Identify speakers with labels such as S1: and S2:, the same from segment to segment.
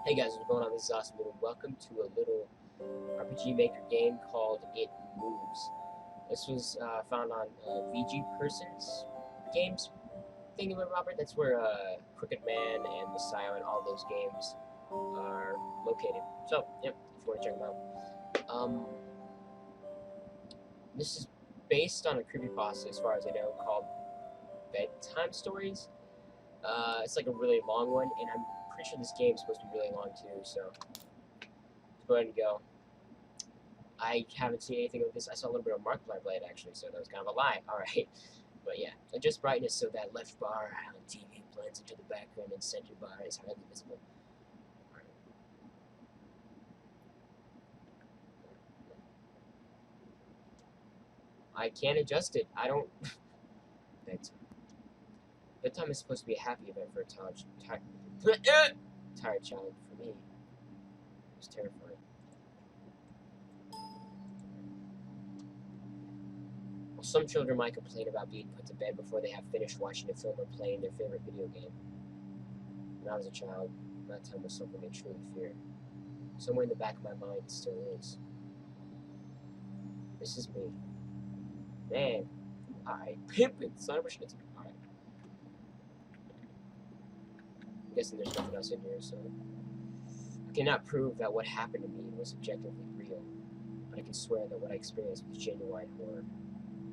S1: Hey guys, what's going on? This is Awesome and welcome to a little RPG Maker game called It Moves. This was found on VG Persons Games Robert. That's where Crooked Man and Messiah and all those games are located. So, yep, if you want to check them out. This is based on a creepypasta, as far as I know, called Bedtime Stories. It's like a really long one, and I'm pretty sure this game is supposed to be really long too, so let's go ahead and go. I haven't seen anything of this. I saw a little bit of Markiplier Blade actually, so that was kind of a lie. Alright. But yeah, adjust brightness so that left bar on TV blends into the background and center bar is hardly visible. I can't adjust it. I don't. Bedtime. Bedtime is supposed to be a happy event for a tired child. For me, it was terrifying. Well, some children might complain about being put to bed before they have finished watching a film or playing their favorite video game. When I was a child, that time was something I truly feared. Somewhere in the back of my mind it still is. This is me. Man, I pimpin' son of a shit. Alright. I'm guessing there's nothing else in here, so I cannot prove that what happened to me was objectively real, but I can swear that what I experienced was genuine horror.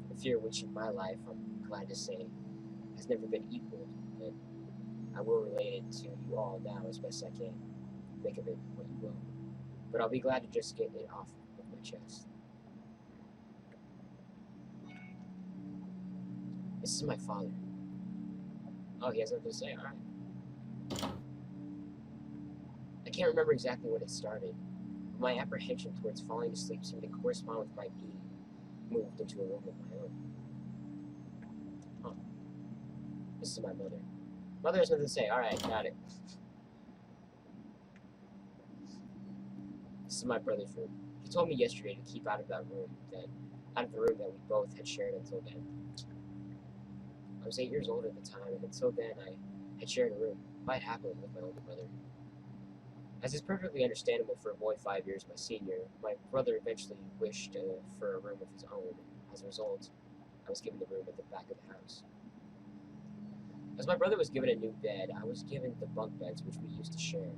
S1: The fear which in my life, I'm glad to say, has never been equaled, but I will relate it to you all now as best I can. Make of it what you will. But I'll be glad to just get it off of my chest. This is my father. Oh, he has nothing to say? Alright. I can't remember exactly when it started, but my apprehension towards falling asleep seemed to correspond with my being moved into a room of my own. Huh. This is my mother. Mother has nothing to say. Alright, got it. This is my brother's room. He told me yesterday to keep out of the room that we both had shared until then. I was 8 years old at the time, and until then I had shared a room, quite happily, with my older brother. As is perfectly understandable for a boy 5 years my senior, my brother eventually wished for a room of his own. As a result, I was given the room at the back of the house. As my brother was given a new bed, I was given the bunk beds which we used to share.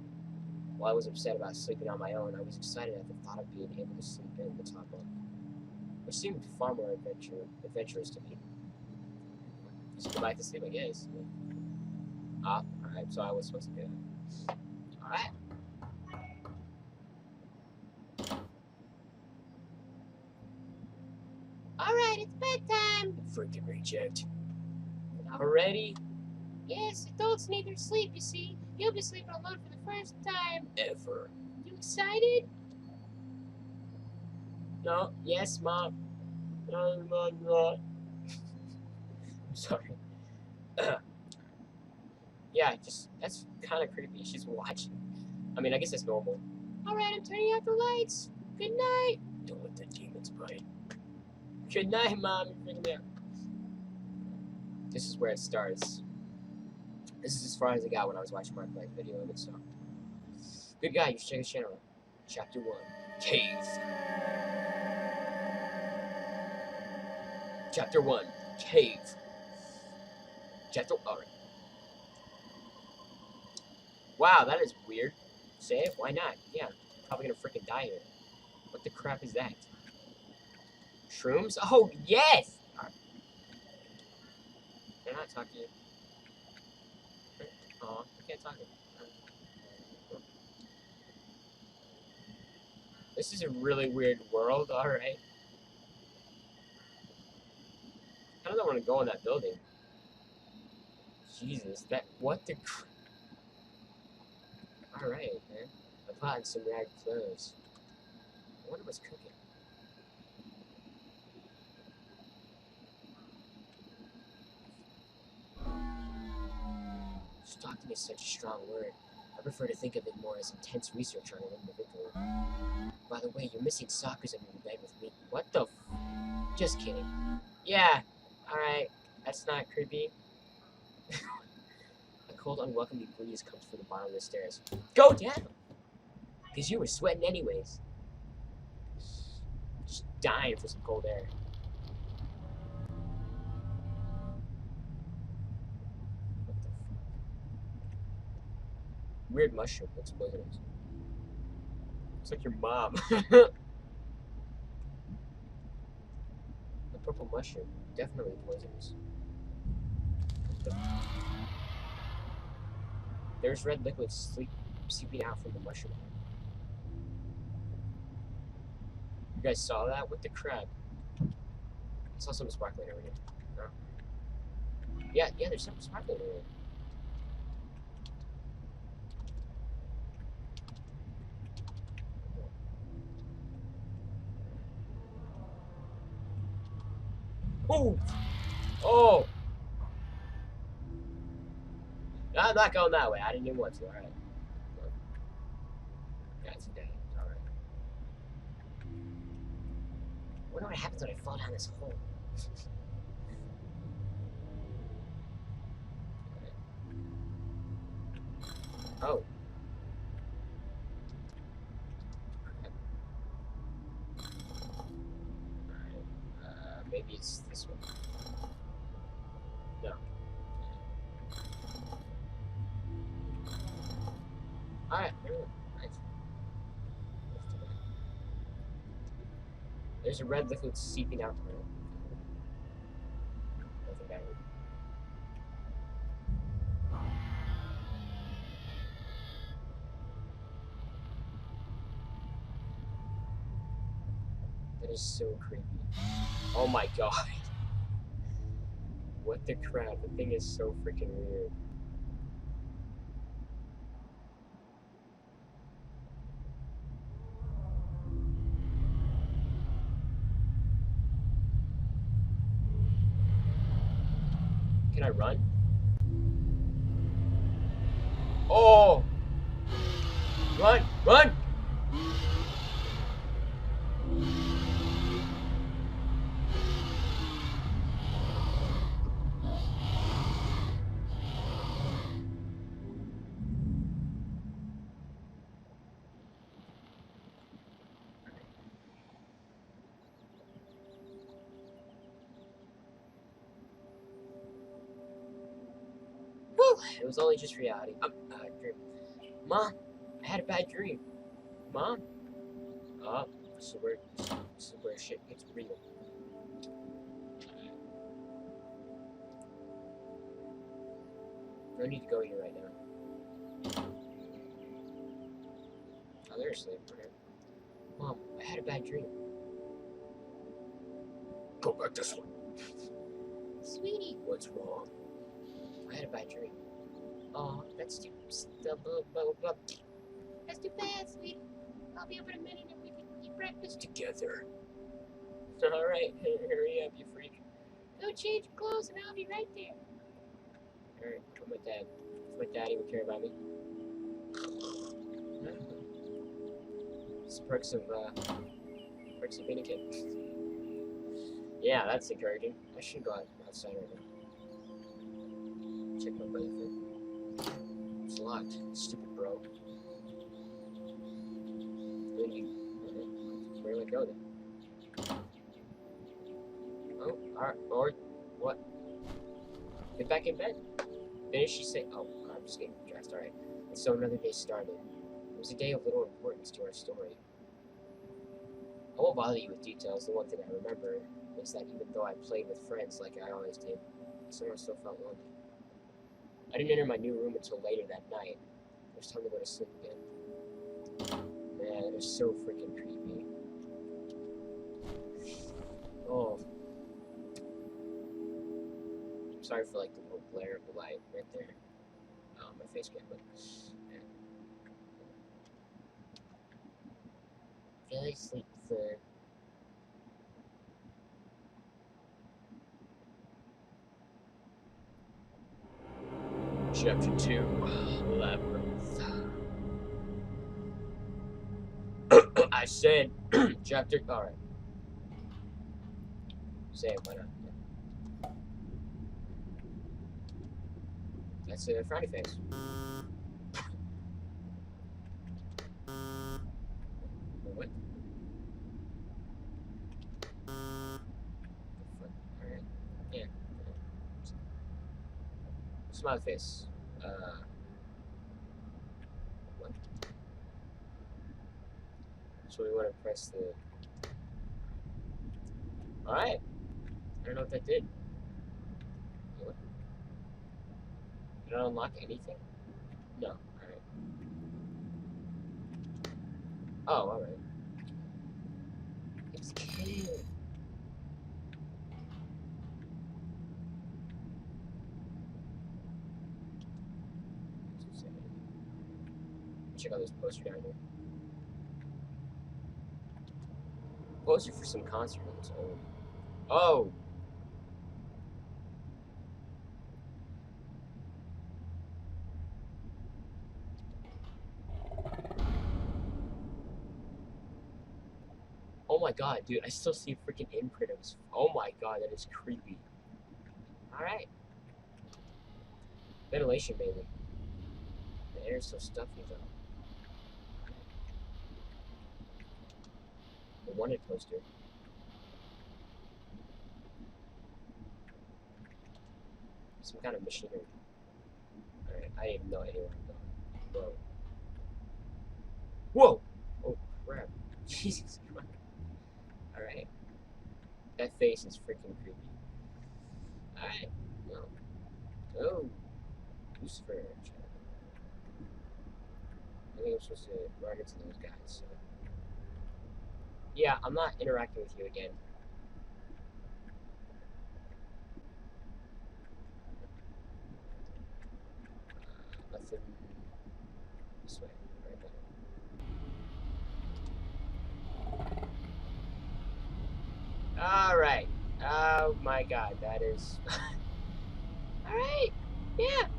S1: While I was upset about sleeping on my own, I was excited at the thought of being able to sleep in the top bunk, which seemed far more adventurous to me. Just go back to sleep, I guess. Alright, so I was supposed to do that. Alright. Alright, it's bedtime! Freaking reject. Already? Yes, adults need their sleep, you see. You'll be sleeping alone for the first time ever. You excited? No. Yes, Mom. No, I'm not. I'm sorry. Yeah, that's kind of creepy. She's watching. I mean, I guess that's normal. Alright, I'm turning out the lights. Good night. Don't let the demons bite. Good night, Mom. You're freaking me out. This is where it starts. This is as far as I got when I was watching Markiplier's video of it, so. Good guy, you should check his channel out. Chapter 1. Cave. Chapter 1. Cave. Alright. Wow, that is weird. Say it? Why not? Yeah, probably gonna freaking die here. What the crap is that? Shrooms? Oh, yes! Right. Can I not talk to you? Aw, I can't talk to you. This is a really weird world, alright. I don't want to go in that building. Jesus, what the Alright, man. A pot and some rag clothes. I wonder what's cooking. Stalking is such a strong word. I prefer to think of it more as intense research on an individual. By the way, you're missing sockers under your bed with me. What the Just kidding. Yeah, alright. That's not creepy. A cold, unwelcome breeze comes from the bottom of the stairs. Go down! Because you were sweating anyways. Just dying for some cold air. What the fuck? Weird mushroom. Looks poisonous. Looks like your mom. The purple mushroom. Definitely poisonous. There's red liquid seeping out from the mushroom. You guys saw that? What the crap? I saw something sparkling over here. No. Yeah, there's something sparkling over here. Oh! Oh! I'm not going that way. I didn't even want to. Alright. Yeah, it's dead. Alright. I wonder what happens when I fall down this hole. Oh. Alright. Maybe it's this one. No. Alright, nice. There's a red liquid seeping out from it. Nothing bad. That is so creepy. Oh my god. What the crap? The thing is so freaking weird. Can I run? Oh! Run! Run! Whew! It was only just reality. Dream. Mom, I had a bad dream. Mom? This is where shit gets real. I need to go here right now. Oh, they're asleep. Okay. Mom, I had a bad dream. Go back this way. Sweetie, what's wrong? I had a bad dream. Oh, that's too That's too bad, sweetie. I'll be over in a minute and we can eat breakfast together. Alright, hurry up, you freak. Go change your clothes and I'll be right there. Alright, come with Dad. If my daddy would care about me. It's perks of being a kid. Yeah, that's encouraging. I should go outside right now. Check my belly. It's locked. Stupid bro. Where do I go then? Oh, alright. Or what? Get back in bed. Didn't she say? Oh, I'm just getting dressed. Alright. And so another day started. It was a day of little importance to our story. I won't bother you with details. The one thing I remember is that even though I played with friends like I always did, someone still felt lonely. I didn't enter my new room until later that night. It was time to go to sleep again. Man, it is so freaking creepy. Oh. I'm sorry for like the little glare of the light right there. My face cam, but yeah. Feel like sleep, sir. Chapter 2, Labyrinth. I said chapter. Alright. Say it, why not? Yeah. That's a frowny face. Smiley face. What? So we want to press the... Alright. I don't know what that did. What? Did I unlock anything? No. Alright. Oh, alright. It's kidding. Check out this poster down here. Poster for some concert on its own. Oh! Oh my god, dude, I still see a freaking imprint of his... Oh my god, that is creepy. Alright. Ventilation, baby. The air's so stuffy, though. The wanted poster. Some kind of machinery. Alright, I have no idea where I'm going. Whoa! Whoa! Oh, crap. Jesus Christ. Alright. That face is freaking creepy. Alright. Well. Oh. Lucifer. I think I'm supposed to run into those guys, so. Yeah, I'm not interacting with you again. Nothing. This way. Right there. Alright. Oh my god, that is... Alright. Yeah.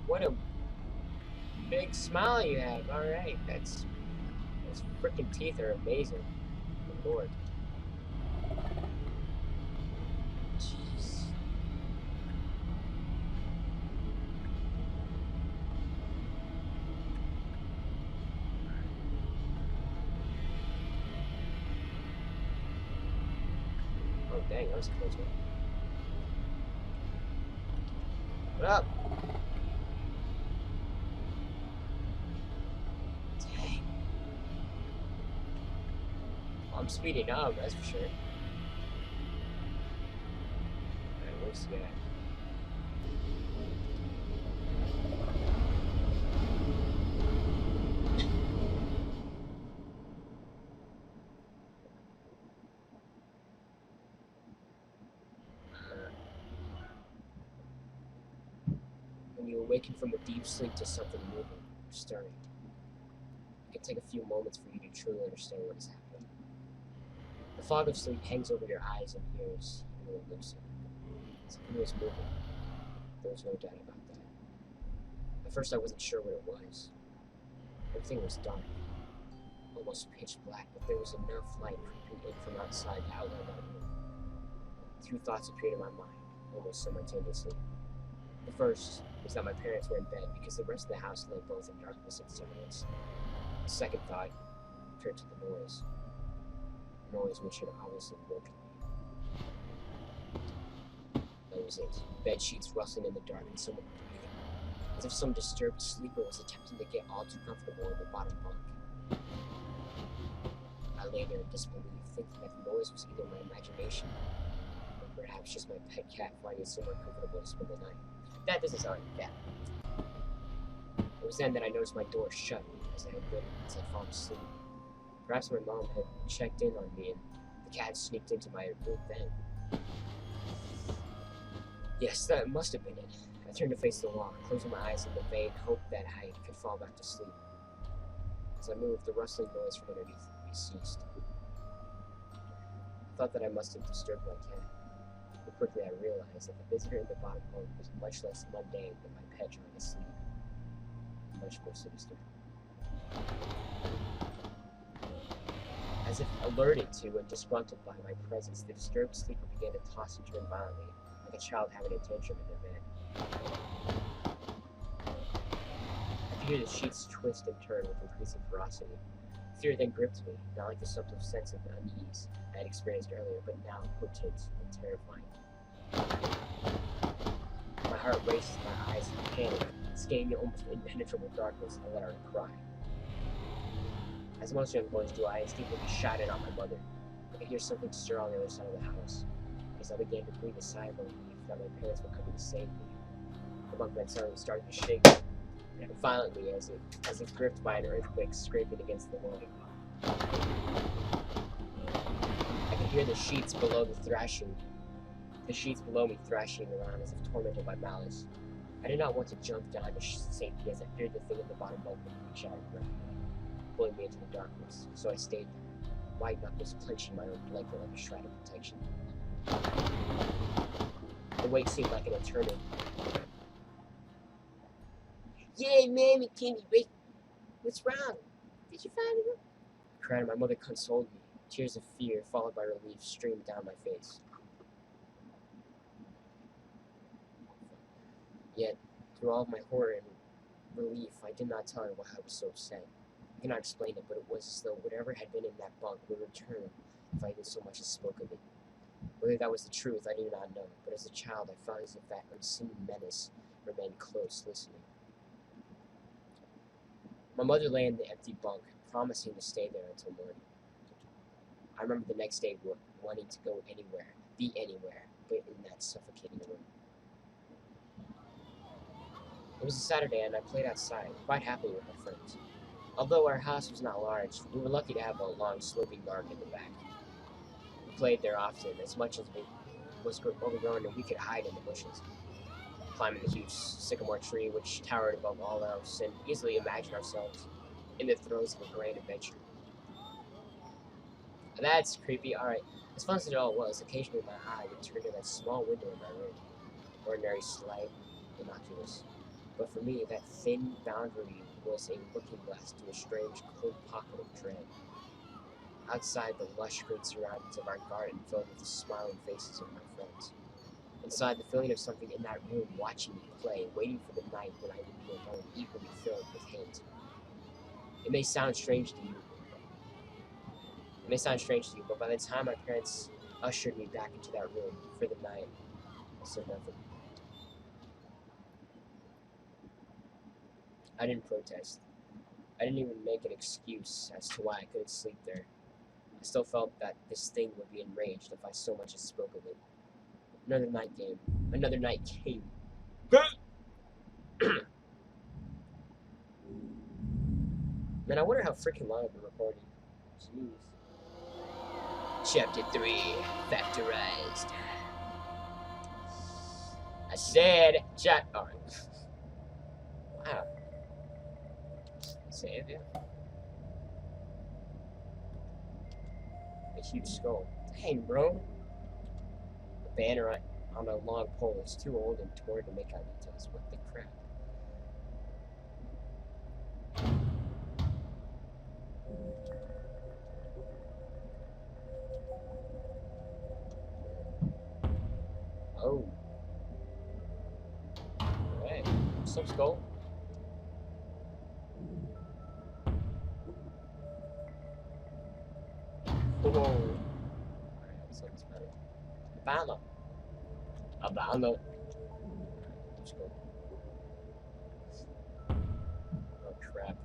S1: What a big smile you have. Alright. Those freaking teeth are amazing. Good lord. Jeez. Oh dang, that was a close one. What up? Dang. I'm speeding up, that's for sure. Alright, where's the guy? When you awaken from a deep sleep to something moving, stirring, it can take a few moments for you to truly understand what is happening. The fog of sleep hangs over your eyes and ears, you are lucid. Something was moving. There was no doubt about that. At first I wasn't sure what it was. Everything was dark, almost pitch black, but there was enough light creeping in from outside to outline that room. Two thoughts appeared in my mind, almost simultaneously. The first was that my parents were in bed because the rest of the house lay both in darkness and silence. The second thought turned to the noise. A noise which had obviously woken me. That was it. Bed sheets rustling in the dark and someone breathing, as if some disturbed sleeper was attempting to get all too comfortable in the bottom bunk. I lay there in disbelief, thinking that the noise was either my imagination, or perhaps just my pet cat finding somewhere comfortable to spend the night. That doesn't sound like a cat. It was then that I noticed my door shut as I fallen asleep. Perhaps my mom had checked in on me and the cat sneaked into my room then. Yes, that must have been it. I turned to face the wall, closing my eyes in the vain hope that I could fall back to sleep. As I moved, the rustling noise from underneath me ceased. I thought that I must have disturbed my cat. But quickly I realized that the visitor in the bottom bunk was much less mundane than my pet trying to sleep. Much more sinister. As if alerted to and disgruntled by my presence, the disturbed sleeper began to toss and turn violently, like a child having a tantrum in their bed. I could hear the sheets twist and turn with increasing ferocity. Fear then gripped me, not like the subtle sense of unease I had experienced earlier, but now potent and terrifying. My heart races, my eyes panic, scanning the almost impenetrable darkness. I let out a cry. As most young boys do, I instinctively shouted out my mother. I could hear something stir on the other side of the house. As I began to breathe a sigh of relief that my parents were coming to save me, the bunk bed suddenly started to shake violently as if gripped by an earthquake scraping against the wall. I could hear the sheets below me thrashing around as if tormented by malice. I did not want to jump down to safety as I feared the thing at the bottom bunk would reach out and grab me, pulling me into the darkness. So I stayed there, white knuckles clenching my own blanket like a shroud of protection. The wait seemed like an eternity. Yay, Mammy, Timmy, wait. What's wrong? Did you find it? I cried, and my mother consoled me. Tears of fear, followed by relief, streamed down my face. Yet, through all of my horror and relief, I did not tell her why I was so upset. I cannot explain it, but it was as though whatever had been in that bunk would return if I even so much as spoke of it. Whether that was the truth, I do not know, but as a child, I felt as if that unseen menace remained close, listening. My mother lay in the empty bunk, promising to stay there until morning. I remember the next day wanting to go anywhere, be anywhere, but in that suffocating room. It was a Saturday, and I played outside, quite happily with my friends. Although our house was not large, we were lucky to have a long, sloping garden in the back. We played there often, as much as it was overgrown and we could hide in the bushes, climbing the huge sycamore tree which towered above all else, and easily imagine ourselves in the throes of a grand adventure. That's creepy. Alright, as fun as it all was, occasionally my eye would turn to that small window in my room. Ordinary slight, innocuous. But for me, that thin boundary was a looking glass to a strange, cold pocket of dread. Outside, the lush green surroundings of our garden filled with the smiling faces of my friends. Inside, the feeling of something in that room watching me play, waiting for the night when I would be alone, equally filled with hate. It may sound strange to you, but by the time my parents ushered me back into that room for the night, I said nothing. I didn't protest. I didn't even make an excuse as to why I couldn't sleep there. I still felt that this thing would be enraged if I so much as spoke of it. Another night came. Man, I wonder how freaking long I've been recording. Jeez. Chapter 3, Factorized. I said, alright. Wow. Save you. A huge skull. Dang, bro. The banner on a long pole is too old and torn to make out details. What the crap? Oh. Alright. Some skull. Whoa. Alright, something's better. Banner. A banner. Let's go. Oh crap.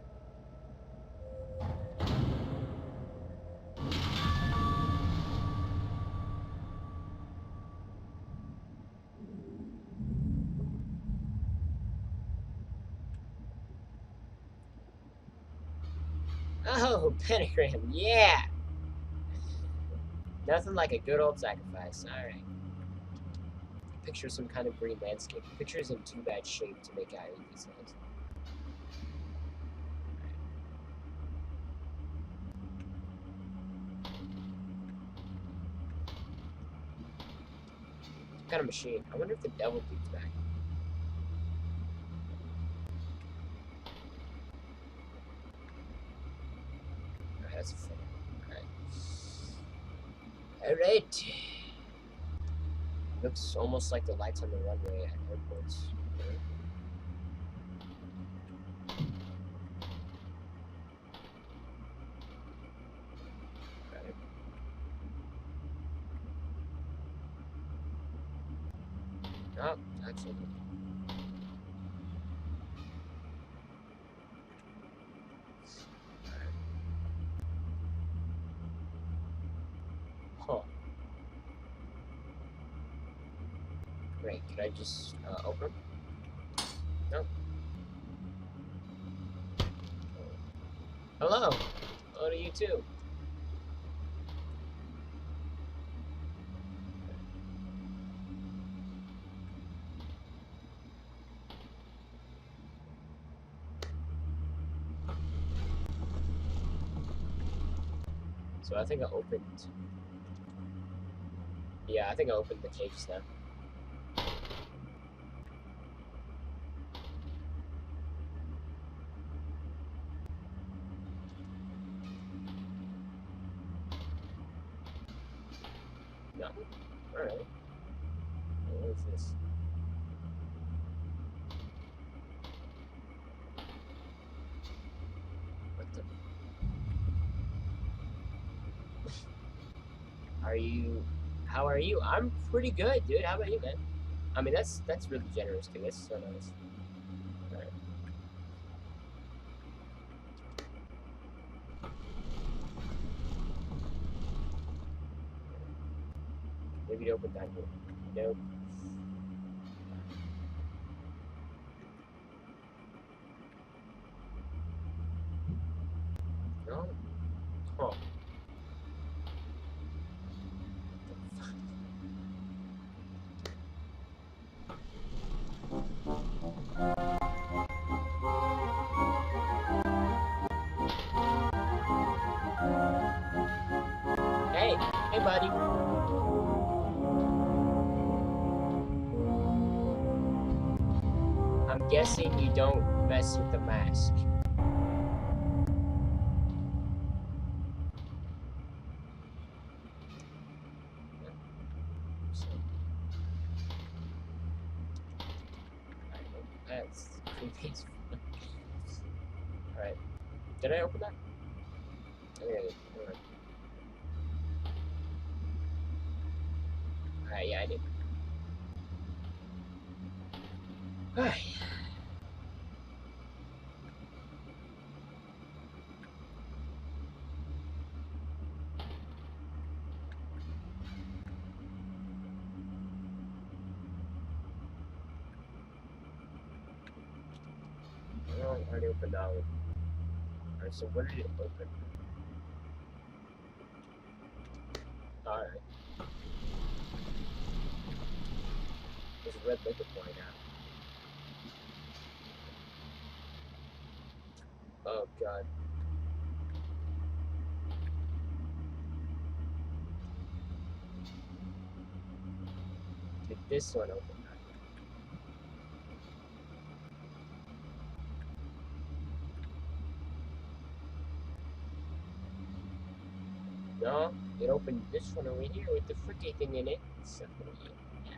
S1: Oh, pentagram, yeah! Nothing like a good old sacrifice. Alright. Picture some kind of green landscape. Picture is in too bad shape to make out any details. Some kind of machine. I wonder if the devil bleeds back. Alright, that's a thing. Alright. Alright. Looks almost like the lights on the runway at airports. Oh, actually. Great. Can I just open them? No. Hello. Hello to you too. So I think I opened. Yeah, I think I opened the cages now. No. All right. What is this? What the? Are you? How are you? I'm pretty good, dude. How about you, man? I mean, that's really generous, dude. That's so nice. All right. Maybe to open that door. Nope. No. Huh. Hey, hey, buddy. I'm guessing you don't mess with the mask. That's creepy as fuck. Alright. Did I open that? Okay, alright. Alright, yeah, I did. Alright. Well, I already opened that one. Alright, so what did it open? Alright. There's a red liquid pouring out. Oh god. Did this one open? No, it opened this one over here with the freaky thing in it. So, yeah.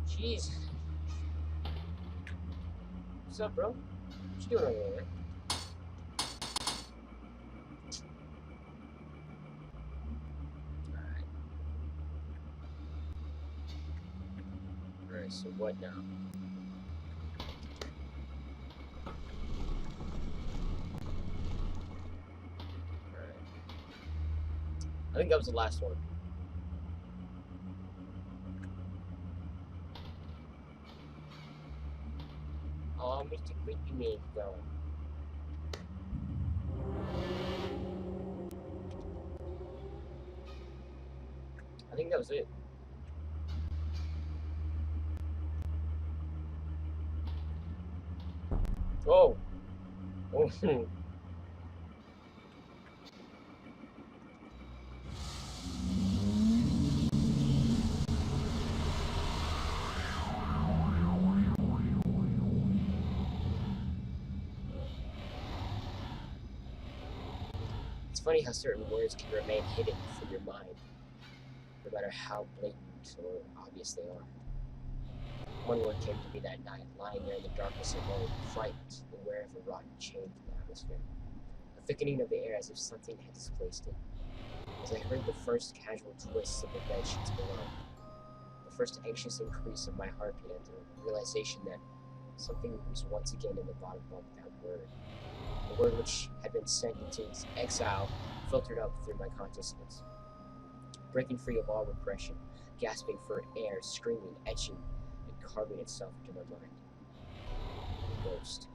S1: Jeez. What's up, bro? What you doing over there, man? Alright. Alright, so what now? Alright. I think that was the last one. Oh, Mr. Creepy Man gone. I think that was it. Oh! Oh! It's funny how certain words can remain hidden from your mind, no matter how blatant or obvious they are. One word came to me that night, lying there in the darkness alone, frightened and aware of a rotten change in the atmosphere. A thickening of the air as if something had displaced it. As I heard the first casual twists of the bed sheets below, the first anxious increase of my heartbeat and the realization that something was once again in the bottom bunk. That word. The word which had been sent into exile filtered up through my consciousness. Breaking free of all repression, gasping for air, screaming, etching, and carving itself into my mind. Ghost.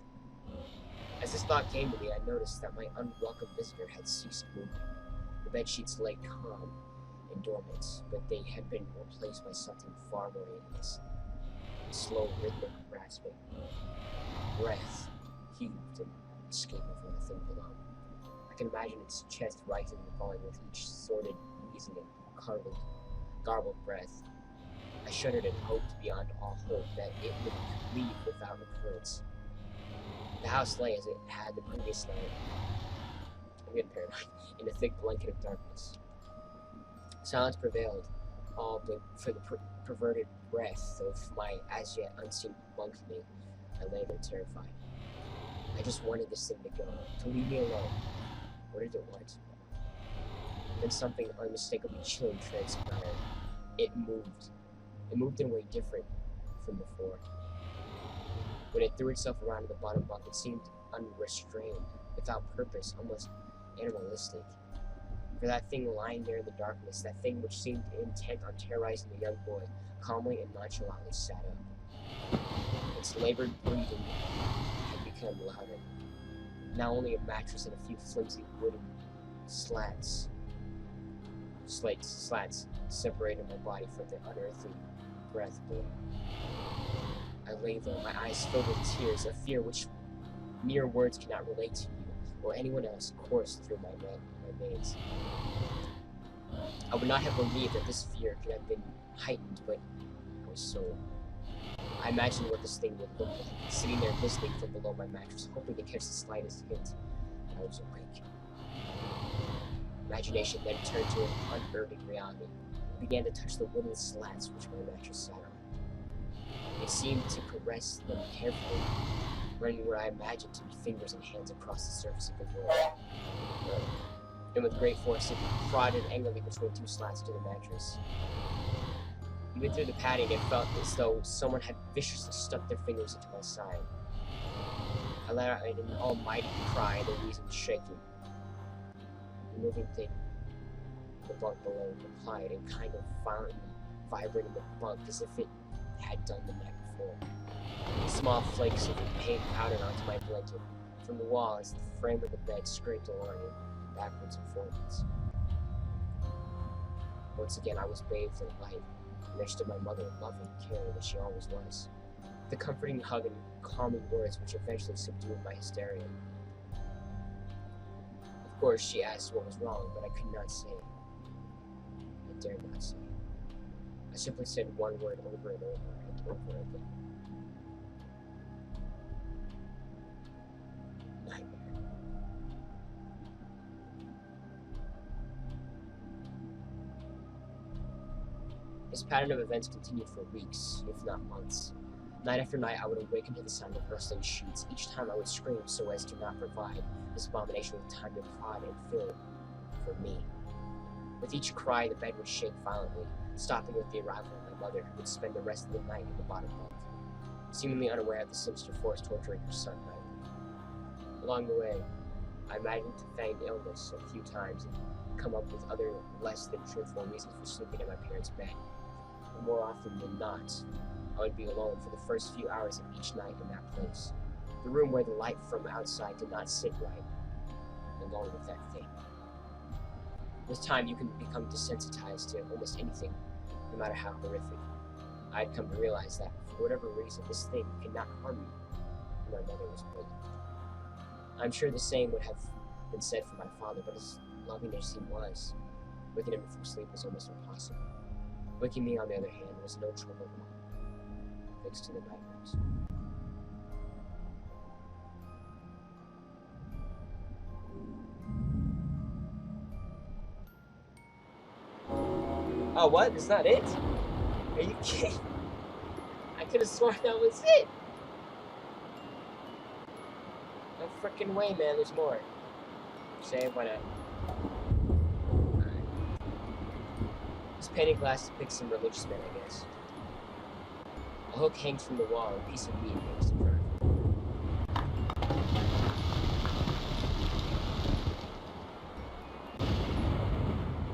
S1: As this thought came to me, I noticed that my unwelcome visitor had ceased moving. The bedsheets lay calm and dormant, but they had been replaced by something far more hideous. Slow, rhythmic grasping. Breath heaved and escaping from the thing below. I can imagine its chest rising and falling with each sordid, wheezing, and garbled breath. I shuddered and hoped beyond all hope that it would leave without recurrence. The house lay as it had the previous night. I'm getting paranoid. In a thick blanket of darkness. Silence prevailed, all but for the perverted breath of my as yet unseen bunkmate. I lay there terrified. I just wanted this thing to go, to leave me alone. What did it want? Then something unmistakably chilling transpired. It moved. It moved in a way different from before. When it threw itself around in the bottom bunk, it seemed unrestrained, without purpose, almost animalistic. For that thing lying there in the darkness, that thing which seemed intent on terrorizing the young boy, calmly and nonchalantly sat up. Its labored breathing had become louder. Now only a mattress and a few flimsy wooden slats separated my body from the unearthly breath below. I lay there, my eyes filled with tears, a fear which mere words cannot relate to you or anyone else coursed through my veins. I would not have believed that this fear could have been heightened, but I was so. I imagined what this thing would look like, sitting there listening from below my mattress, hoping to catch the slightest hint that I was awake. Imagination then turned to an unearthing reality. It began to touch the wooden slats which my mattress sat on. It seemed to caress them carefully, running what I imagined to be fingers and hands across the surface of the wood. And with great force, it prodded angrily between two slats to the mattress. Even through the padding, it felt as though someone had viciously stuck their fingers into my side. I let out an almighty cry, and the reason was shaking. The moving thing, the bunk below, replied and kind of violently vibrating the bunk as if it had done the night before. Small flakes of paint powdered onto my blanket from the wall as the frame of the bed scraped along it, backwards and forwards. Once again, I was bathed in light, and there stood my mother, loving, caring as she always was. The comforting hug and calming words which eventually subdued my hysteria. Of course, she asked what was wrong, but I could not say. I dared not say. I simply said one word over and over and over again. Nightmare. This pattern of events continued for weeks, if not months. Night after night, I would awaken to the sound of rustling sheets. Each time I would scream so as to not provide this abomination with time to prod and fill for me. With each cry, the bed would shake violently, stopping with the arrival of my mother, who would spend the rest of the night in the bottom bunk, seemingly unaware of the sinister force torturing her son nightly. Along the way, I imagined to feign illness a few times and come up with other less than truthful reasons for sleeping in my parents' bed. But more often than not, I would be alone for the first few hours of each night in that place, the room where the light from outside did not sit right, alone with that thing. With time, you can become desensitized to almost anything, no matter how horrific. I had come to realize that, for whatever reason, this thing could not harm me, and my mother was present. I'm sure the same would have been said for my father, but as loving as he was, waking him from sleep was almost impossible. Waking me, on the other hand, was no trouble at all, thanks to the nightmares. Oh, what? Is that it? Are you kidding? I could have sworn that was it. No frickin' way, man. There's more. Save, why not? Alright. This painted glass depicts some religious men, I guess. A hook hangs from the wall, a piece of meat hangs to dry.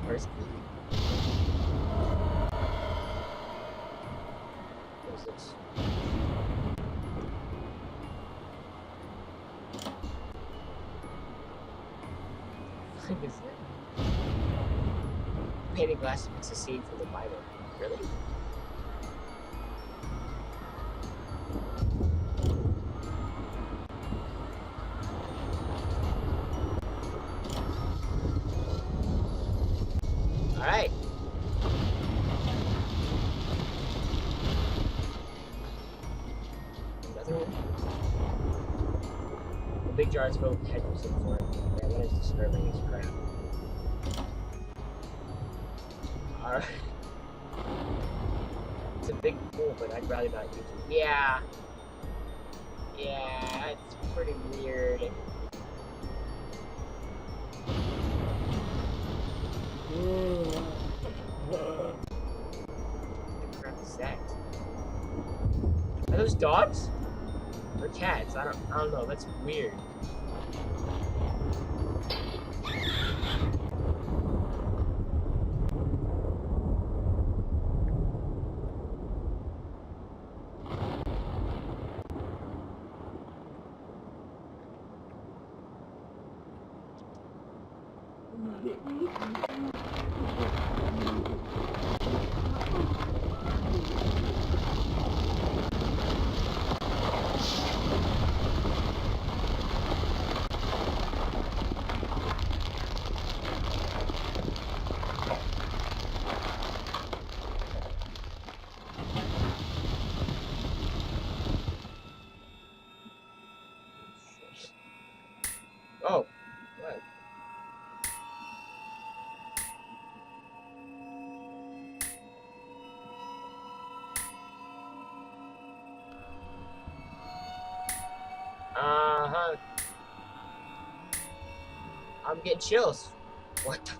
S1: Where's what is this? What is it? Painted glass depicts a scene from the Bible. Really? Alright. Another one. The big jar is filled with headers in for it. Man, that is disturbing as crap. Alright. It's a big pool, but I'd rather not use it. Yeah. Yeah, it's pretty weird. What the crap is that? Are those dogs? Or cats? I don't know, that's weird. Oh, what? Uh-huh. I'm getting chills. What the?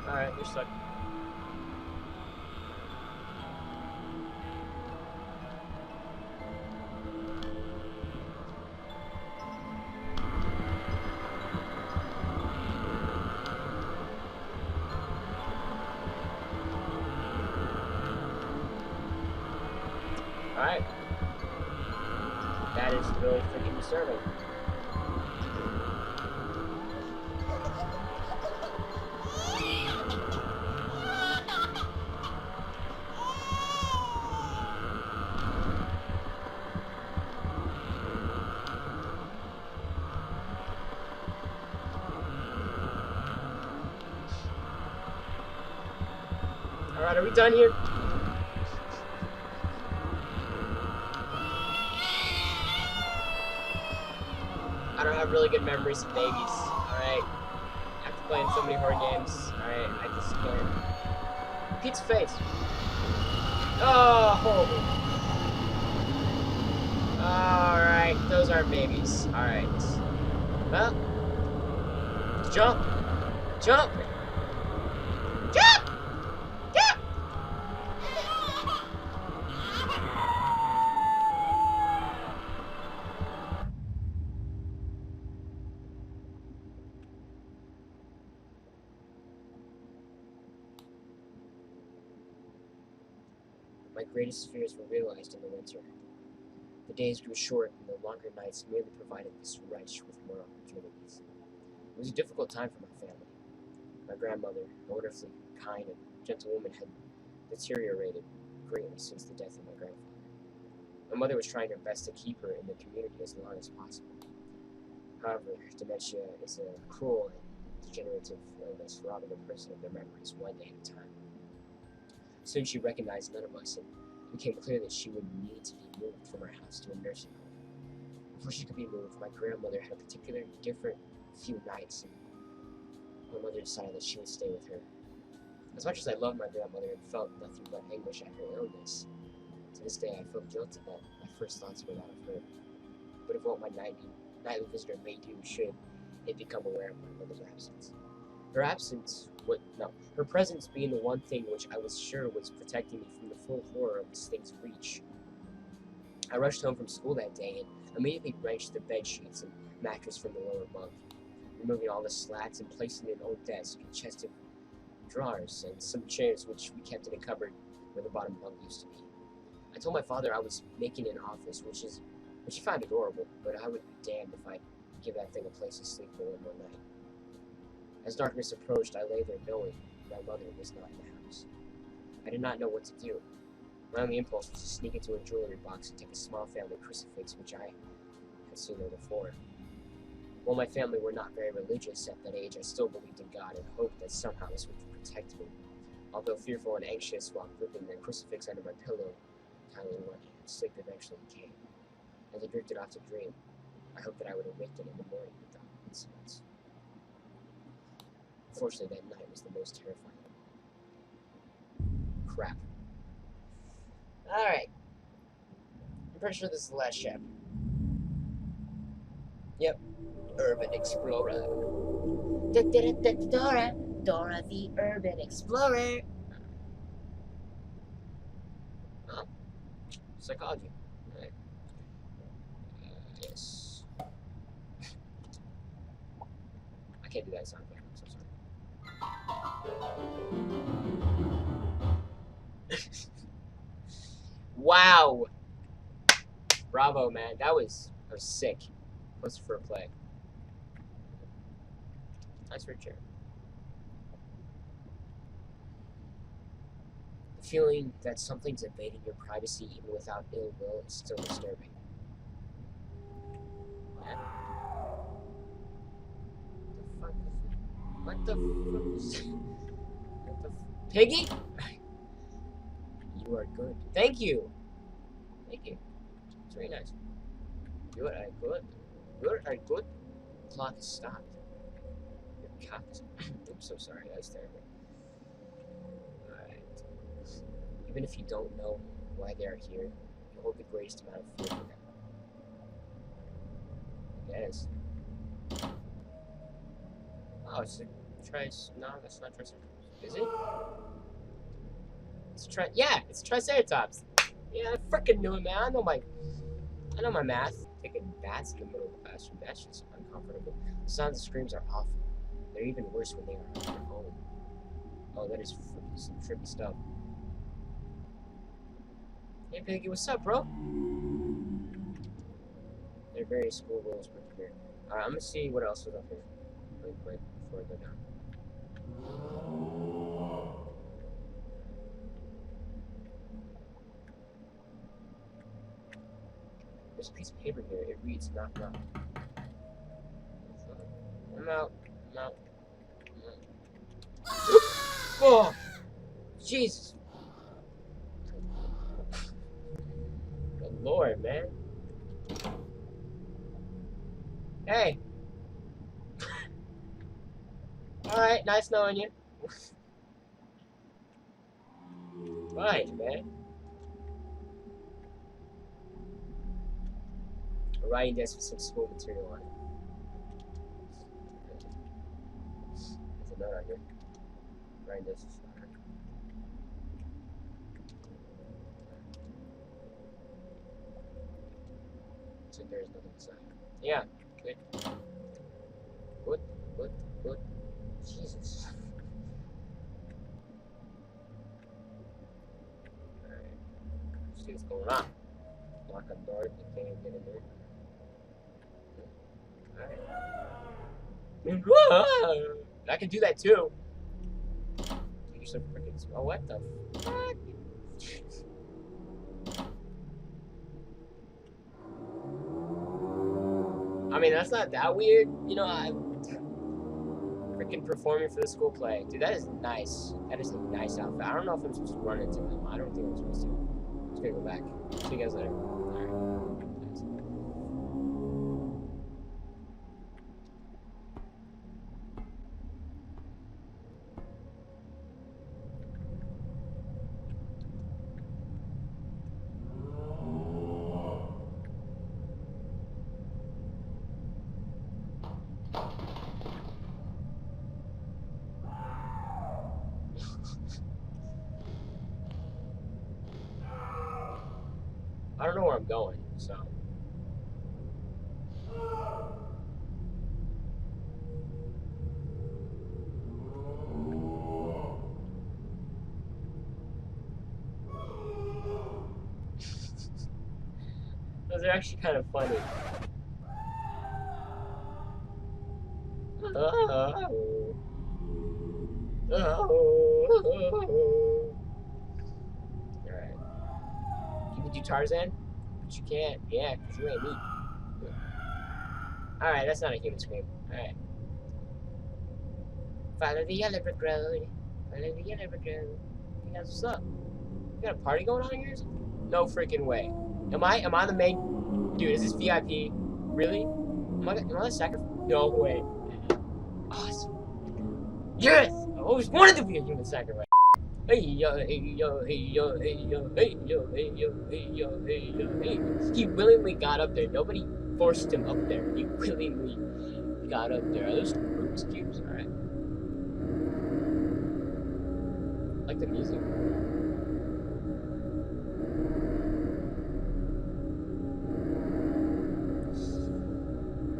S1: Alright, you're stuck. Alright. That is really freaking disturbing. Alright, are we done here? I don't have really good memories of babies. Alright. After playing so many horror games, alright, I just can't. Pizza face. Oh! Alright, those aren't babies. Alright. Well, jump! Jump! Jump! Jump! My greatest fears were realized in the winter. The days grew short, and the longer nights merely provided this wretch with more opportunities. It was a difficult time for my family. My grandmother, a wonderfully kind and gentle woman, had deteriorated greatly since the death of my grandfather. My mother was trying her best to keep her in the community as long as possible. However, dementia is a cruel and degenerative illness, robbing a person of their memories one day at a time. Soon she recognized none of us, and it became clear that she would need to be moved from her house to a nursing home. Before she could be moved, my grandmother had a particularly different few nights, and my mother decided that she would stay with her. As much as I loved my grandmother and felt nothing but anguish at her illness, to this day I feel guilty that my first thoughts were that of her. But of what my nightly visitor may do should it become aware of my mother's absence. Her presence being the one thing which I was sure was protecting me from the full horror of this thing's reach. I rushed home from school that day and immediately wrenched the bed sheets and mattress from the lower bunk, removing all the slats and placing an old desk, a chest of drawers, and some chairs which we kept in a cupboard where the bottom bunk used to be. I told my father I was making an office, which he found adorable, but I would be damned if I'd give that thing a place to sleep for one night. As darkness approached, I lay there knowing my mother was not in the house. I did not know what to do. My only impulse was to sneak into a jewelry box and take a small family crucifix which I had seen there before. While my family were not very religious at that age, I still believed in God and hoped that somehow this would protect me. Although fearful and anxious while gripping the crucifix under my pillow, tightly in one hand, sleep eventually came. As I drifted off to dream, I hoped that I would awaken in the morning without incidents. Unfortunately, that night was the most terrifying. Crap. Alright. I'm pretty sure this is the last chapter. Yep. Urban Explorer. Dora the Urban Explorer. Oh. Psychology. Alright. Yes. I can't do that sound effect. I'm so sorry. Wow. Bravo, man. That was sick. Plus for a play. Nice for a chair. The feeling that something's invading your privacy even without ill will is still disturbing. Yeah. What the fuck is that? What the Piggy? You are good. Thank you. Thank you. It's very nice. You are good. You are good. Clock has stopped. Your cock is... I'm so sorry. That was terrible. Alright. Even if you don't know why they are here, you hold the greatest amount of fear for them. I guess. Oh, it's a no, that's not Triceratops. Is it? It's it's Triceratops. Yeah, I freaking knew it, man. I know my math. Taking bats in the middle of the classroom, that's just uncomfortable. The sounds and screams are awful. They're even worse when they are at home. Oh, that is some trippy stuff. Hey, Piggy, what's up, bro? There are various school rules put here. Alright, I'm gonna see what else is up here. Really quick before I go down. There's a piece of paper here. It reads knock knock. I'm out. I'm out. Oh! Jesus! Good Lord, man. Hey! Alright, nice knowing you. Fine, man. A writing desk with some school material on it. There's a note on here. Writing desk is on it. So there's nothing inside. Yeah, good. Good. Jesus. Alright. See what's going on. Lock on door, you can't get in there. Alright. I can do that too. You're so freaking small. Oh, what the fuck? I mean, that's not that weird. You know, freaking freaking performing for the school play. Dude, that is nice. That is a nice outfit. I don't know if I'm supposed to run into them. I don't think I'm supposed to. I'm just gonna go back. See you guys later. Alright. I don't know where I'm going, so. Those are actually kind of funny. Oh. Oh. Alright. You can do Tarzan? But you can't. Yeah, because you ain't me. Alright, that's not a human scream. Alright. Follow the yellow brick road. Follow the yellow brick road. Hey guys, what's up? You got a party going on here or something? No freaking way. Am I the main... Dude, is this VIP? Really? Am I the sacrifice? No way. Awesome. Yes! I always wanted to be a human sacrifice. Hey yo, hey yo, hey yo, hey yo, hey yo, hey yo, hey yo, hey yo, hey yo. He willingly got up there. Nobody forced him up there. He willingly got up there. Are those Rubik's cubes? Alright. I like the music.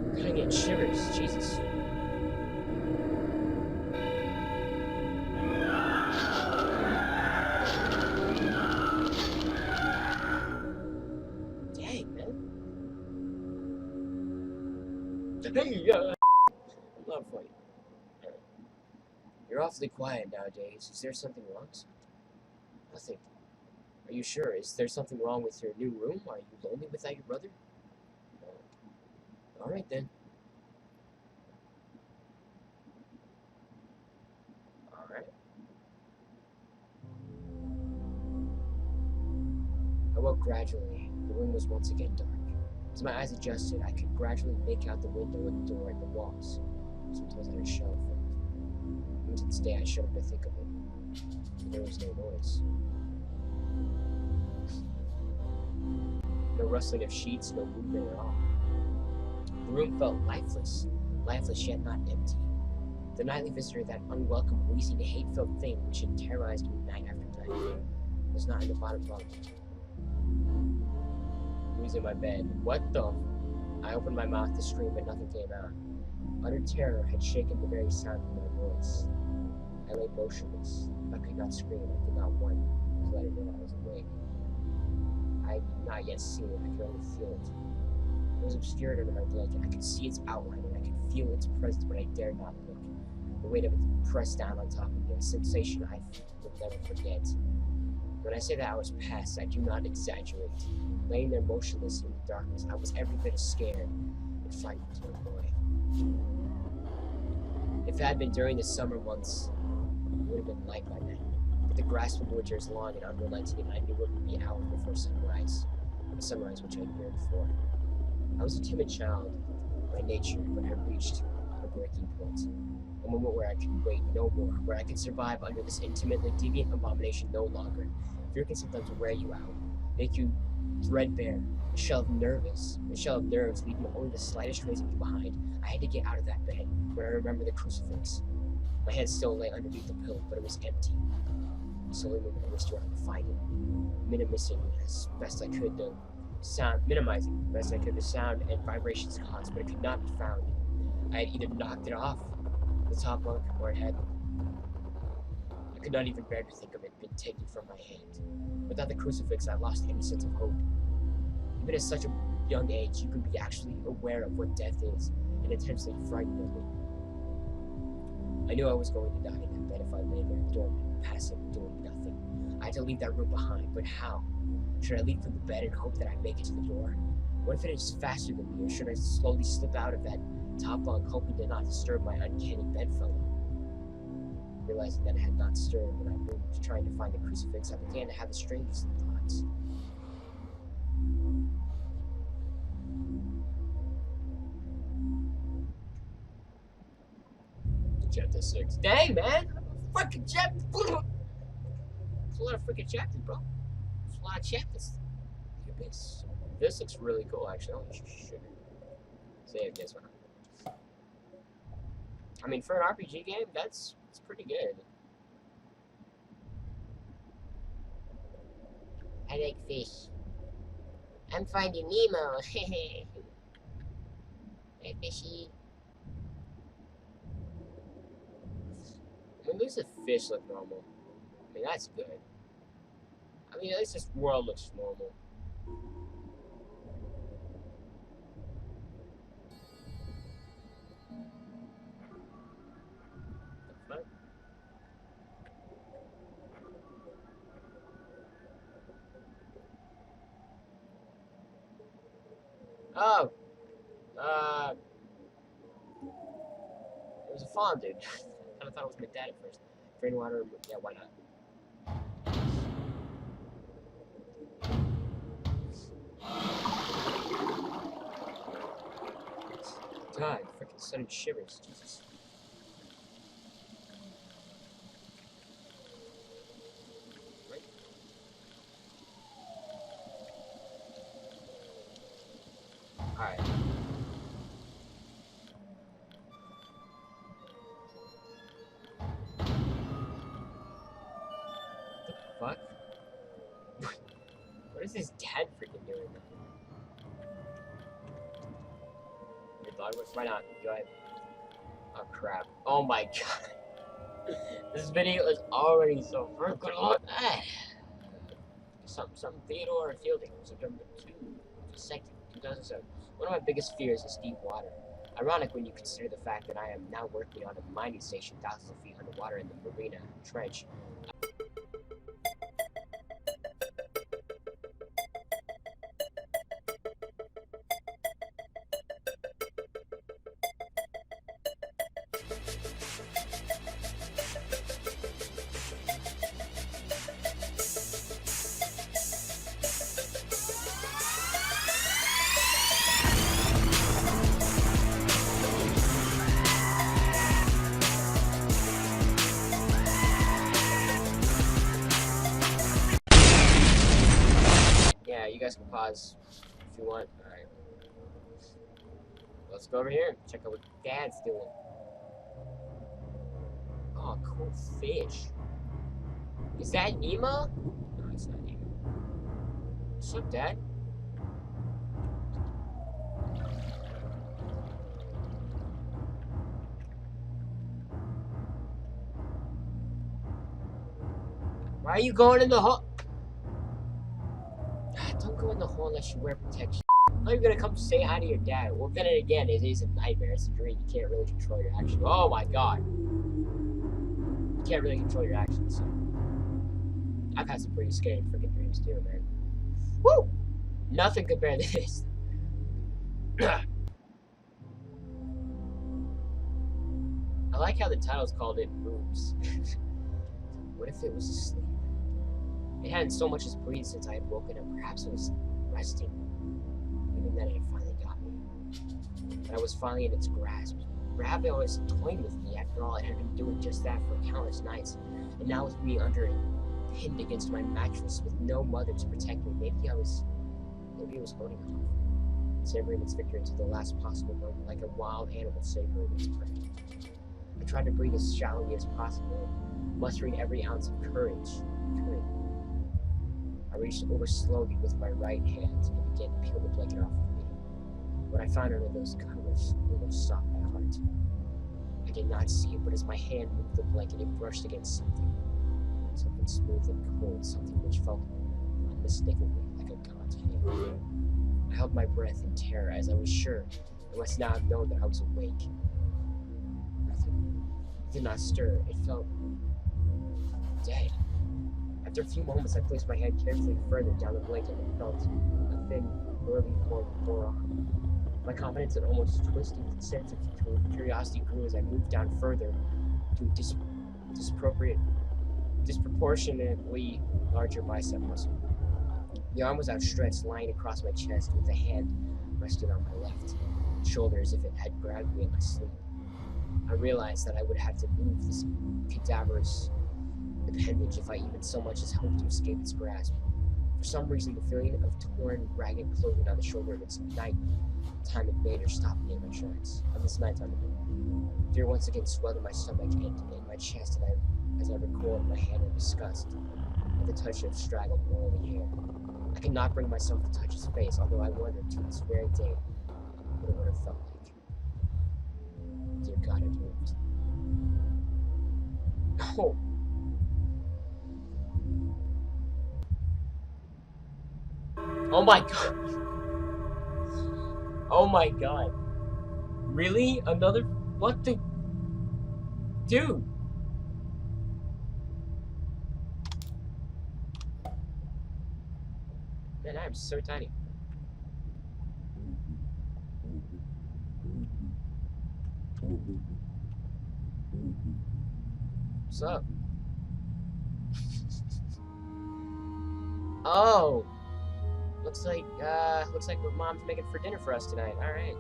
S1: I'm kinda getting shivers. Jesus. Hey, I'm not funny. You're awfully quiet nowadays. Is there something wrong? Nothing. Are you sure? Is there something wrong with your new room? Are you lonely without your brother? No. Alright then. Alright. I woke gradually. The room was once again dark. As my eyes adjusted, I could gradually make out the window and the door and the walls. Sometimes I had a show effect. Even to this day, I shudder to think of it. There was no noise. No rustling of sheets, no movement at all. The room felt lifeless, lifeless yet not empty. The nightly visitor, that unwelcome, wheezing, hate-filled thing which had terrorized me night after night, was not in the bottom bunk. He was in my bed. What the? I opened my mouth to scream, but nothing came out. Utter terror had shaken the very sound of my voice. I lay motionless. I could not scream. I did not want to let it know I was awake. I had not yet seen it. I could only feel it. It was obscured under my blanket. I could see its outline, and I could feel its presence, but I dared not look. The weight of it pressed down on top of me, a sensation I will never forget. When I say that I was past, I do not exaggerate. Laying there motionless in the darkness, I was every bit as scared and frightened as a boy. If it had been during the summer months, it would have been light by then. But the grass of winter is long and unrelenting, and I knew it would be hours before sunrise. The sunrise which I yearned for. I was a timid child by nature, but had reached a breaking point. A moment where I could wait no more, where I could survive under this intimately deviant abomination no longer. Fear can sometimes wear you out, make you threadbare, a shell of nerves, leaving only the slightest trace of you behind. I had to get out of that bed, where I remember the crucifix. My head still lay underneath the pillow, but it was empty. Slowly moving my wrist around to find it, minimizing as best I could the sound and vibrations caused, but it could not be found. I had either knocked it off the top bunk, or it had. I could not even bear to think of it being taken from my hand. Without the crucifix, I lost any sense of hope. Even at such a young age, you can be actually aware of what death is and intensely frightened of it. I knew I was going to die in that bed if I lay there dormant, passive, doing nothing. I had to leave that room behind, but how? Should I leave from the bed and hope that I make it to the door? What if it is faster than me, or should I slowly slip out of that top bunk, hoping to not disturb my uncanny bedfellow? Realizing that I had not stirred when I moved, trying to find the crucifix, I began to have the strangest thoughts. Chapter 6. Dang, man! Fucking chapter! It's a lot of freaking chapters, bro. It's a lot of chapters. Look at this. This looks really cool, actually. Oh, shit. So yeah, guess what? I mean, for an RPG game, it's pretty good. I like fish. I'm finding Nemo. Hey, fishy. I mean, at least the fish look normal. I mean, that's good. I mean, at least this world looks normal. The fuck? Oh! It was a fawn, dude. I thought it was my dad at first. Drain water, yeah, why not? God, freaking sudden shivers, Jesus. Right? Alright. What the fuck? What is his dad freaking doing now? Your dog works? Why not? Go ahead. Oh crap. Oh my god. This video is already so freaking long. Something Theodore Fielding, September 2nd, 2007. One of my biggest fears is deep water. Ironic when you consider the fact that I am now working on a mining station thousands of feet underwater in the Marina Trench. Yeah, you guys can pause if you want. Alright. Let's go over here and check out what Dad's doing. Oh, cool fish. Is that Nemo? No, it's not Nemo. What's up, Dad? Why are you going in the hole? Don't go in the hole unless you wear protection. How are you gonna come say hi to your dad? Well, then again, it is a nightmare. It's a dream. You can't really control your actions. Oh my god. You can't really control your actions. So. I've had some pretty scary freaking dreams too, man. Woo! Nothing compared to this. I like how the title's called it Rooms. What if it was asleep? It hadn't so much as breathed since I had woken up. Perhaps it was resting. Even then, it had finally got me. But I was finally in its grasp. Perhaps it was toying with me. After all, it had been doing just that for countless nights. And now with me under it, pinned against my mattress with no mother to protect me, maybe it was holding off, savoring its victory to the last possible moment, like a wild animal savoring its prey. I tried to breathe as shallowly as possible, mustering every ounce of courage. I reached over slowly with my right hand and began to peel the blanket off of me. What I found under those covers almost stopped my heart. I did not see it, but as my hand moved the blanket, it brushed against something. Something smooth and cold, something which felt unmistakably like a gaunt hand. I held my breath in terror as I was sure I must now have known that I was awake. Nothing. It did not stir. It felt dead. After a few moments, I placed my hand carefully further down the blanket and felt a thin, burly form pour on. My confidence and almost twisted sense of curiosity grew as I moved down further to disproportionately larger bicep muscle. The arm was outstretched, lying across my chest, with a hand resting on my left shoulder as if it had grabbed me in my sleep. I realized that I would have to move this cadaverous appendage if I even so much as hoped to escape its grasp. For some reason, the feeling of torn, ragged clothing on the shoulder of its nighttime invader stopped me in my tracks. On this nighttime invader, fear once again swelled in my stomach and in my chest as I recoiled my hand in disgust at the touch of straggled, oily hair. I could not bring myself to touch his face, although I wondered to this very day what it would have felt like. Dear God, it moved. Oh! Oh my God! Oh my God! Really? Another? What the? Dude! Man, I am so tiny. What's up? Oh! Looks like what Mom's making for dinner for us tonight. Alright.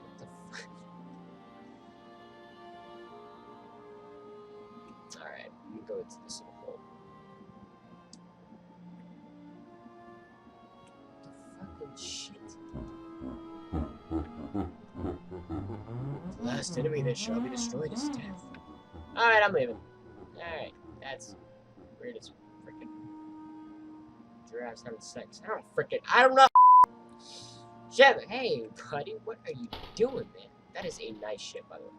S1: What the fuck? Alright, let me go into this little hole. What the fucking shit? The last enemy that shall be destroyed is death. Alright, I'm leaving. Alright, that's weird as frickin' giraffes having sex. I don't know. Shit, hey, buddy, what are you doing, man? That is a nice ship, by the way.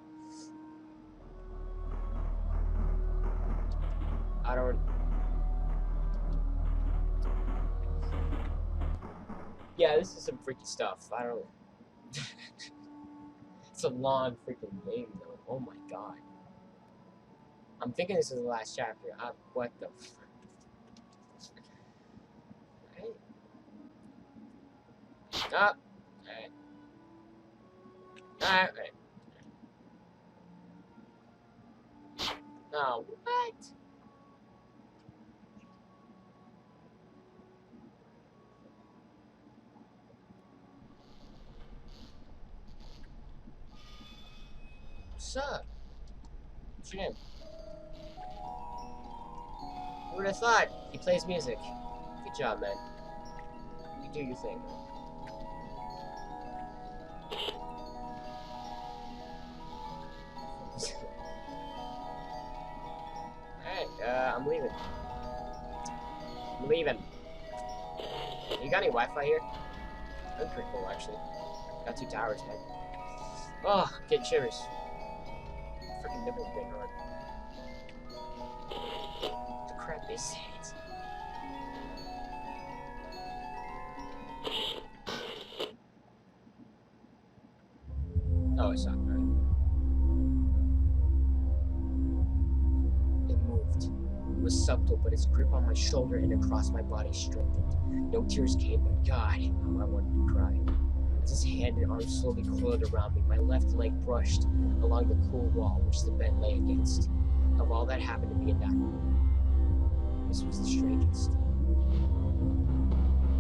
S1: I don't... Yeah, this is some freaky stuff. I don't... It's a long freaking game, though. Oh my God. I'm thinking this is the last chapter. What the fuck? Alright. Stop. Alright. Alright. No, what? What's up? What's your name? Who would have thought? He plays music. Good job, man. You do your thing. Alright, I'm leaving. I'm leaving. You got any Wi-Fi here? That's pretty cool, actually. Got 2 towers, man. Oh, getting shivers. Freaking nipples getting hard. The crap is it? Oh, it's not right. It moved. It was subtle, but its grip on my shoulder and across my body strengthened. No tears came, but God, how I wanted to cry. As his hand and arm slowly coiled around me, my left leg brushed along the cool wall which the bed lay against. Of all that happened to me in that room, this was the strangest.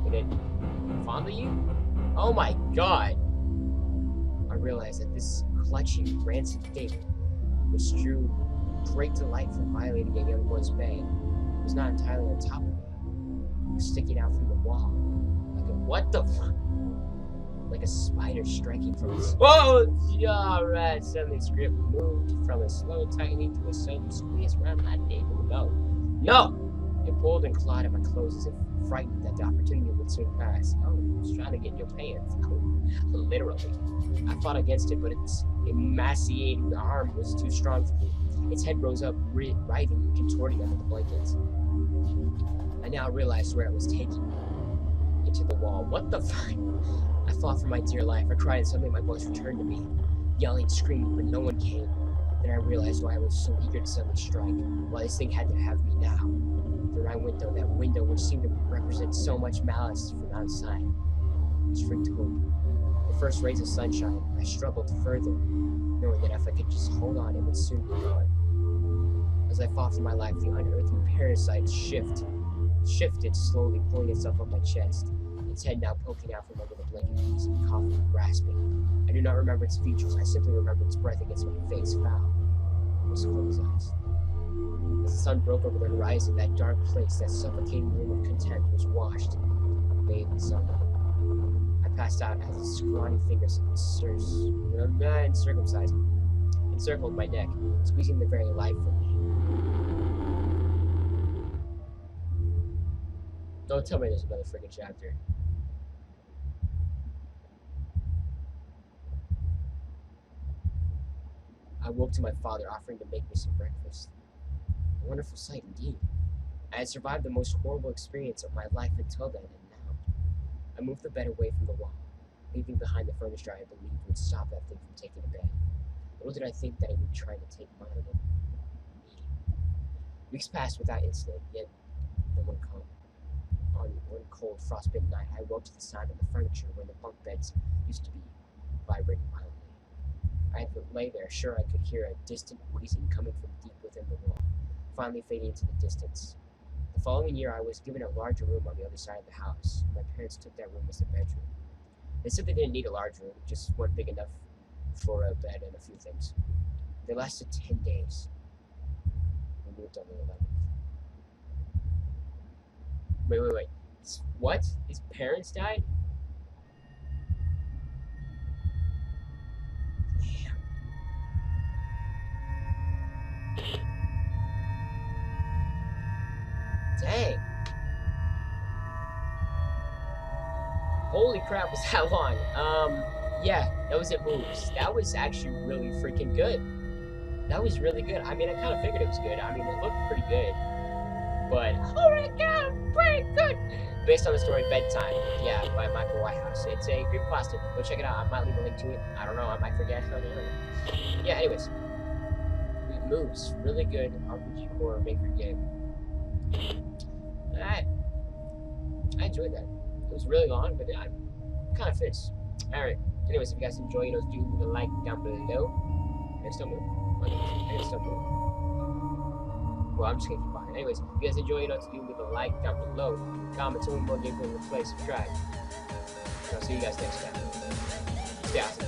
S1: Did it fondle you? Oh my God! I realized that this clutching, rancid thing, which drew great delight from violating a young boy's bed, was not entirely on top of me. It was sticking out from the wall. Like a what the fuck? Like a spider striking from its... Whoa! Alright, suddenly its grip moved from a slow tightening to a sudden squeeze around my navel. No! No! It pulled and clawed at my clothes as if frightened that the opportunity would soon pass. Oh, it was trying to get in your pants. Literally. I fought against it, but its emaciated arm was too strong for me. Its head rose up, writhing and contorting under the blankets. I now realized where it was taking me. Into the wall. What the fuck? I fought for my dear life. I cried and suddenly my voice returned to me. Yelling, screaming, but no one came. Then I realized why I was so eager to suddenly strike. Why this thing had to have me now. Through my window, that window which seemed to represent so much malice from outside, was freaked open. The first rays of sunshine, I struggled further, knowing that if I could just hold on, it would soon be gone. As I fought for my life, the unearthly parasite shifted, slowly pulling itself up my chest, its head now poking out from under the blanket, easily coughing and grasping. I do not remember its features, I simply remember its breath against my face, foul. I was full of his eyes. As the sun broke over the horizon, that dark place, that suffocating room of contempt was washed, bathed in sunlight. I passed out as its scrawny fingers encircled my neck, squeezing the very life from me. Don't tell me there's another freaking chapter. I woke to my father offering to make me some breakfast. A wonderful sight indeed. I had survived the most horrible experience of my life until then, and now I moved the bed away from the wall, leaving behind the furniture I believed would stop that thing from taking a bed. Little did I think that it would try to take mine and me. Weeks passed without incident, yet on one cold, frostbitten night, I woke to the sound of the furniture where the bunk beds used to be vibrating violently. I lay there, sure I could hear a distant wheezing coming from deep within the wall, finally fading into the distance. The following year, I was given a larger room on the other side of the house. My parents took that room as their bedroom. They said they didn't need a large room, just one big enough for a bed and a few things. They lasted 10 days. We moved on the 11th. Wait. What? His parents died? Dang. Holy crap, was that long? Yeah, that was It Moves. That was actually really freaking good. That was really good. I mean, I kind of figured it was good. I mean, it looked pretty good. But, holy cow, pretty good! Based on the story Bedtime, yeah, by Michael Whitehouse. It's a creepypasta. Go check it out. I might leave a link to it. I don't know, I might forget. Yeah, anyways. It Moves. Really good RPG horror maker game. I enjoyed that. It was really long, but it kind of fits. Alright. Anyways, if you guys enjoy, do leave a like down below. And still move. And still move. Well, I'm just gonna keep on. Anyways, if you guys enjoy, do leave a like down below. Comment, tell me more gameplay to play, subscribe. And I'll see you guys next time. Stay awesome.